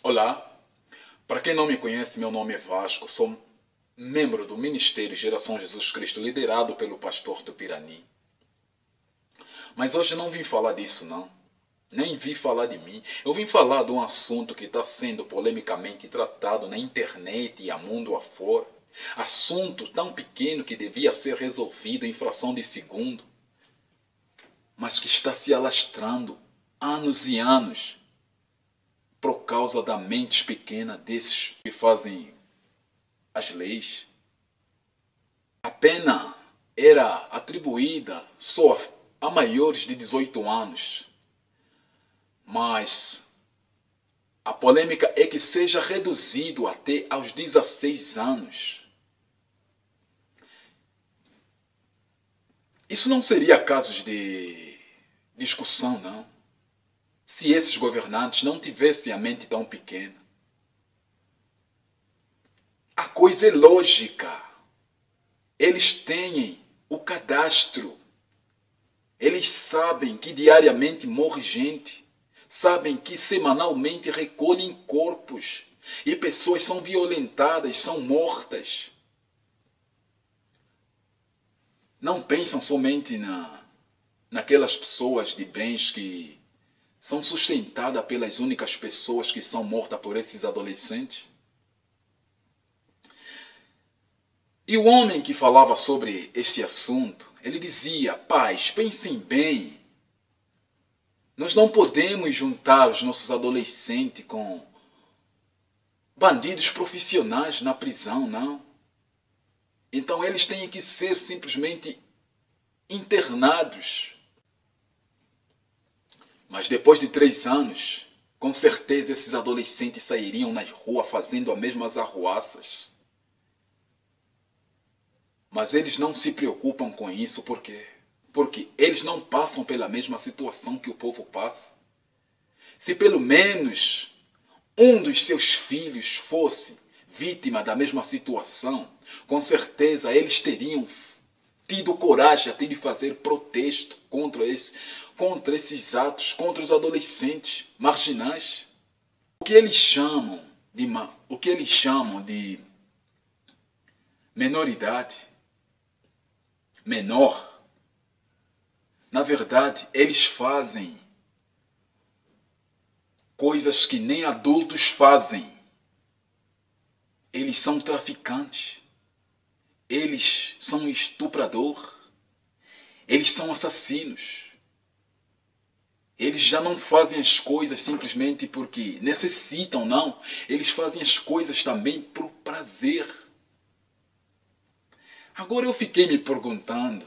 Olá, para quem não me conhece, meu nome é Vasco, sou membro do Ministério Geração Jesus Cristo, liderado pelo pastor Tupirani. Mas hoje não vim falar disso, não. Nem vim falar de mim. Eu vim falar de um assunto que está sendo polemicamente tratado na internet e a mundo afora. Assunto tão pequeno que devia ser resolvido em fração de segundo, mas que está se alastrando anos e anos por causa da mente pequena desses que fazem as leis. A pena era atribuída só a maiores de 18 anos, mas a polêmica é que seja reduzido até aos 16 anos. Isso não seria casos de discussão, não, se esses governantes não tivessem a mente tão pequena. A coisa é lógica. Eles têm o cadastro. Eles sabem que diariamente morre gente. Sabem que semanalmente recolhem corpos. E pessoas são violentadas, são mortas. Não pensam somente naquelas pessoas de bens que são sustentadas pelas únicas pessoas que são mortas por esses adolescentes. E o homem que falava sobre esse assunto, ele dizia: pais, pensem bem. Nós não podemos juntar os nossos adolescentes com bandidos profissionais na prisão, não. Então eles têm que ser simplesmente internados. Mas depois de 3 anos, com certeza esses adolescentes sairiam nas ruas fazendo as mesmas arruaças. Mas eles não se preocupam com isso porque eles não passam pela mesma situação que o povo passa. Se pelo menos um dos seus filhos fosse vítima da mesma situação, com certeza eles teriam tido coragem até de fazer protesto contra esses atos, contra os adolescentes marginais. O que eles chamam de menoridade, menor, na verdade, eles fazem coisas que nem adultos fazem. Eles são traficantes. Eles são estupradores. Eles são assassinos. Eles já não fazem as coisas simplesmente porque necessitam, não. Eles fazem as coisas também por prazer. Agora eu fiquei me perguntando,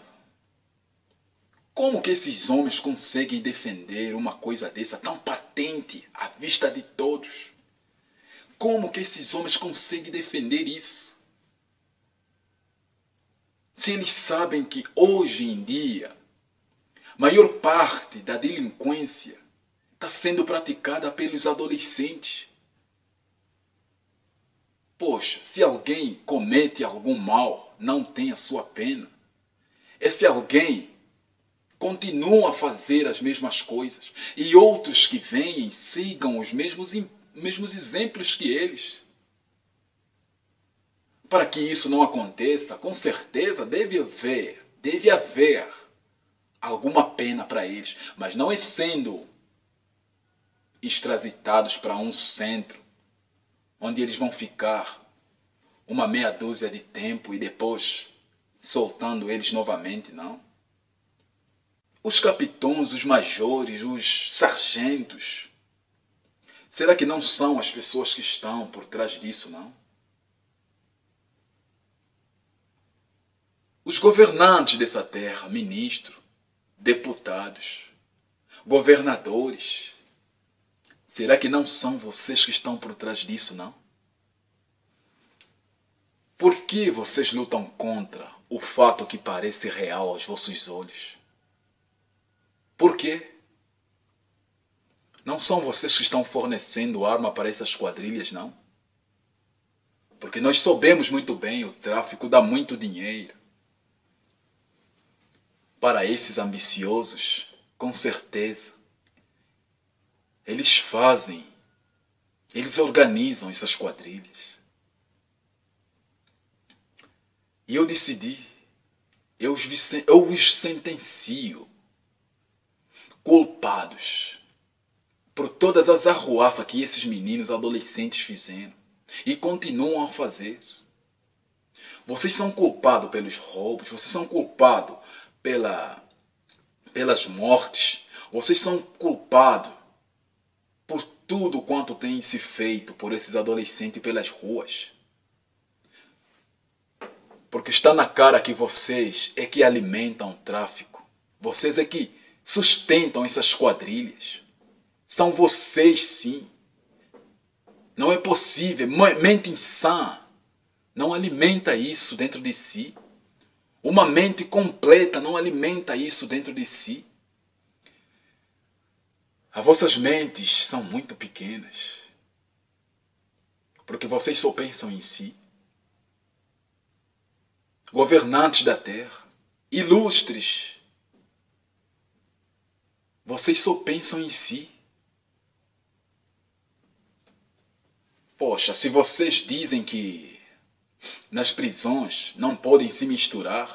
como que esses homens conseguem defender uma coisa dessa tão patente à vista de todos? Como que esses homens conseguem defender isso? Se eles sabem que hoje em dia, a maior parte da delinquência está sendo praticada pelos adolescentes. Poxa, se alguém comete algum mal, não tem a sua pena. Esse alguém continua a fazer as mesmas coisas e outros que vêm sigam os mesmos exemplos que eles. Para que isso não aconteça, com certeza deve haver alguma pena para eles, mas não é sendo extraditados para um centro onde eles vão ficar uma meia dúzia de tempo e depois soltando eles novamente, não. Os capitães, os majores, os sargentos, será que não são as pessoas que estão por trás disso, não? Os governantes dessa terra, ministros, deputados, governadores, será que não são vocês que estão por trás disso, não? Por que vocês lutam contra o fato que parece real aos vossos olhos? Por quê? Não são vocês que estão fornecendo arma para essas quadrilhas, não? Porque nós sabemos muito bem, o tráfico dá muito dinheiro. Para esses ambiciosos, com certeza, eles fazem Eles organizam essas quadrilhas. E eu decidi, eu os sentencio culpados por todas as arruaças que esses meninos adolescentes fizeram e continuam a fazer. Vocês são culpados pelos roubos, vocês são culpados pelas mortes, vocês são culpados por tudo quanto tem se feito por esses adolescentes pelas ruas. Porque está na cara que vocês é que alimentam o tráfico. Vocês é que sustentam essas quadrilhas. São vocês, sim. Não é possível. Mente insana não alimenta isso dentro de si. Uma mente completa não alimenta isso dentro de si. As vossas mentes são muito pequenas. Porque vocês só pensam em si. Governantes da terra, ilustres, vocês só pensam em si. Poxa, se vocês dizem que nas prisões não podem se misturar,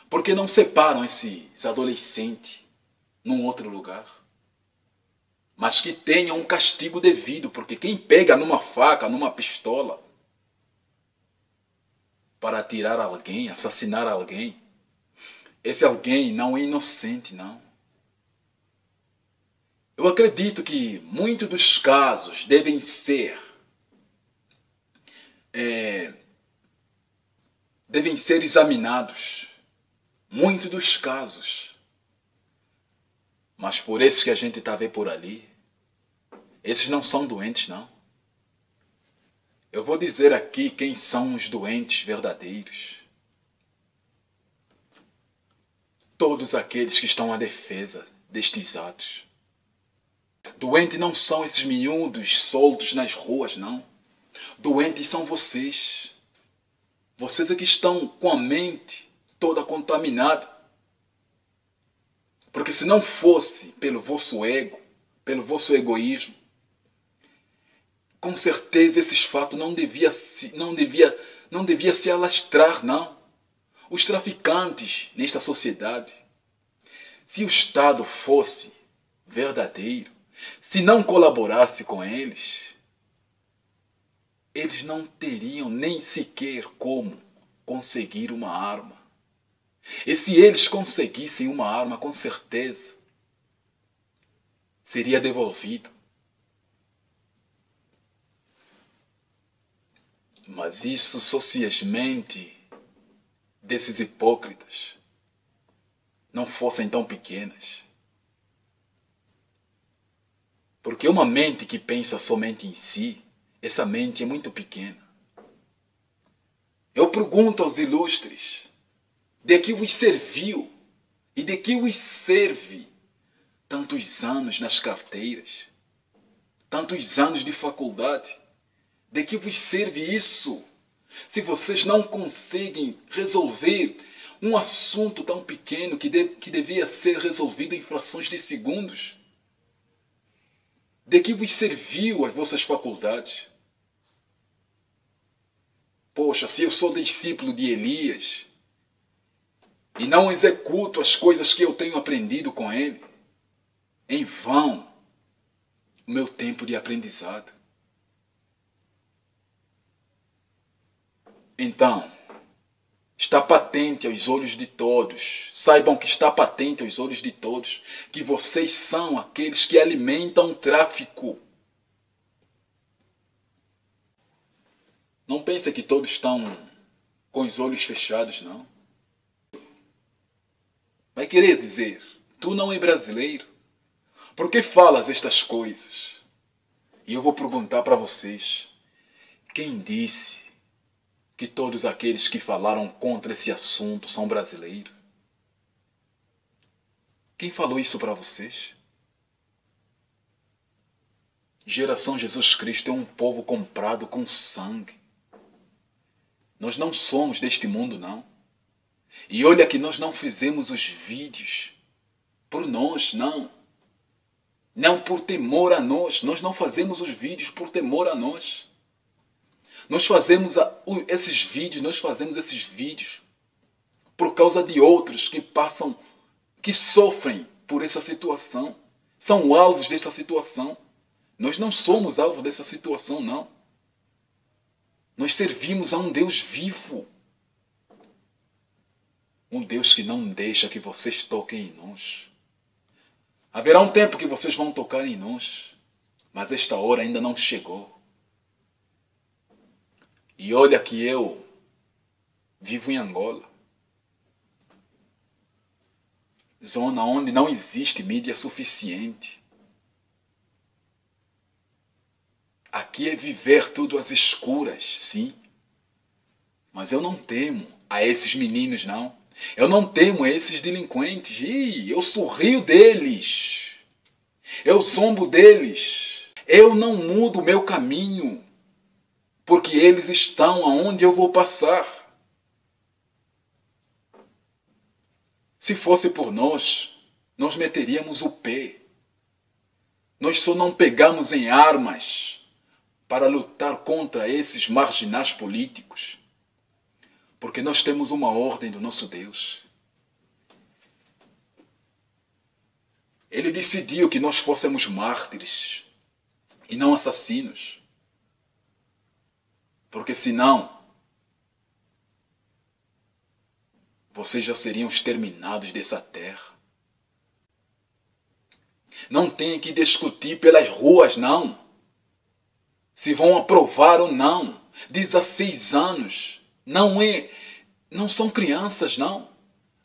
por que não separam esses adolescentes num outro lugar? Mas que tenham um castigo devido, porque quem pega numa faca, numa pistola, para atirar alguém, assassinar alguém, esse alguém não é inocente, não. Eu acredito que muitos dos casos devem ser examinados. Muitos dos casos. Mas por esses que a gente está vendo por ali, esses não são doentes, não. Eu vou dizer aqui quem são os doentes verdadeiros. Todos aqueles que estão à defesa destes atos. Doentes não são esses miúdos soltos nas ruas, não. Doentes são vocês. Vocês é que estão com a mente toda contaminada. Porque se não fosse pelo vosso ego, pelo vosso egoísmo, com certeza esses fatos não devia se alastrar, não. Os traficantes nesta sociedade, se o Estado fosse verdadeiro, se não colaborasse com eles, eles não teriam nem sequer como conseguir uma arma. E se eles conseguissem uma arma, com certeza seria devolvido. Mas isso só se as mentes desses hipócritas não fossem tão pequenas. Porque uma mente que pensa somente em si, essa mente é muito pequena. Eu pergunto aos ilustres, de que vos serviu e de que vos serve tantos anos nas carteiras, tantos anos de faculdade? De que vos serve isso, se vocês não conseguem resolver um assunto tão pequeno que devia ser resolvido em frações de segundos? De que vos serviu as vossas faculdades? Poxa, se eu sou discípulo de Elias e não executo as coisas que eu tenho aprendido com ele, em vão o meu tempo de aprendizado. Então, está patente aos olhos de todos, saibam que está patente aos olhos de todos, que vocês são aqueles que alimentam o tráfico. Não pense que todos estão com os olhos fechados, não. Vai querer dizer, tu não é brasileiro? Por que falas estas coisas? E eu vou perguntar para vocês, quem disse que todos aqueles que falaram contra esse assunto são brasileiros? Quem falou isso para vocês? Geração Jesus Cristo é um povo comprado com sangue. Nós não somos deste mundo, não. E olha que nós não fizemos os vídeos por nós, não. Não por temor a nós. Nós não fazemos os vídeos por temor a nós. Nós fazemos esses vídeos por causa de outros que passam, que sofrem por essa situação. São alvos dessa situação. Nós não somos alvos dessa situação, não. Nós servimos a um Deus vivo. Um Deus que não deixa que vocês toquem em nós. Haverá um tempo que vocês vão tocar em nós, mas esta hora ainda não chegou. E olha que eu vivo em Angola, zona onde não existe mídia suficiente. Aqui é viver tudo às escuras, sim. Mas eu não temo a esses meninos, não. Eu não temo a esses delinquentes. Eu sorrio deles. Eu zombo deles. Eu não mudo o meu caminho, porque eles estão aonde eu vou passar. Se fosse por nós, nós meteríamos o pé. Nós só não pegamos em armas para lutar contra esses marginais políticos, porque nós temos uma ordem do nosso Deus. Ele decidiu que nós fôssemos mártires e não assassinos, porque senão vocês já seriam exterminados dessa terra. Não tem que discutir pelas ruas, não. Se vão aprovar ou não. 16 anos. Não são crianças, não.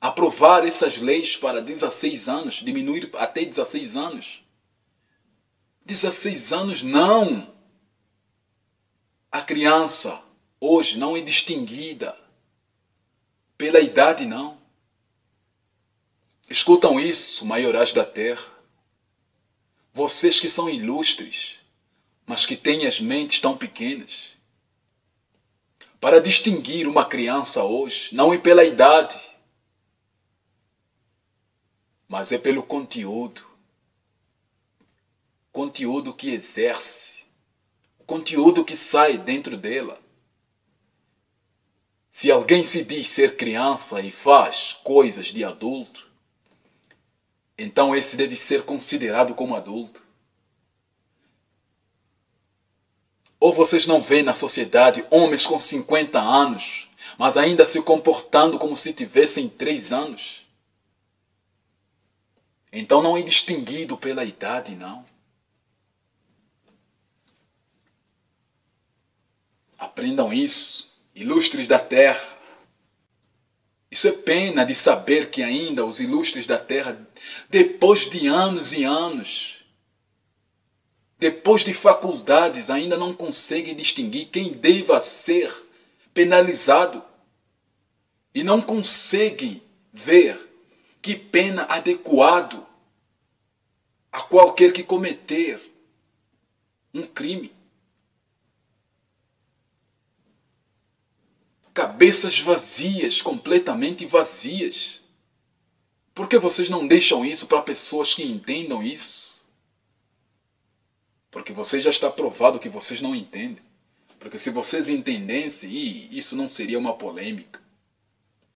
Aprovar essas leis para 16 anos, diminuir até 16 anos. 16 anos, não. A criança hoje não é distinguida pela idade, não. Escutam isso, maiorais da terra. Vocês que são ilustres, mas que têm as mentes tão pequenas. Para distinguir uma criança hoje, não é pela idade, mas é pelo conteúdo. Conteúdo que exerce, o conteúdo que sai dentro dela. Se alguém se diz ser criança e faz coisas de adulto, então esse deve ser considerado como adulto. Ou vocês não veem na sociedade homens com 50 anos, mas ainda se comportando como se tivessem 3 anos? Então não é distinguido pela idade, não. Aprendam isso, ilustres da terra. Isso é pena de saber que ainda os ilustres da terra, depois de anos e anos, depois de faculdades, ainda não conseguem distinguir quem deva ser penalizado. E não conseguem ver que pena adequado a qualquer que cometer um crime. Cabeças vazias, completamente vazias. Por que vocês não deixam isso para pessoas que entendam isso? Porque vocês já está provado que vocês não entendem. Porque se vocês entendessem, isso não seria uma polêmica.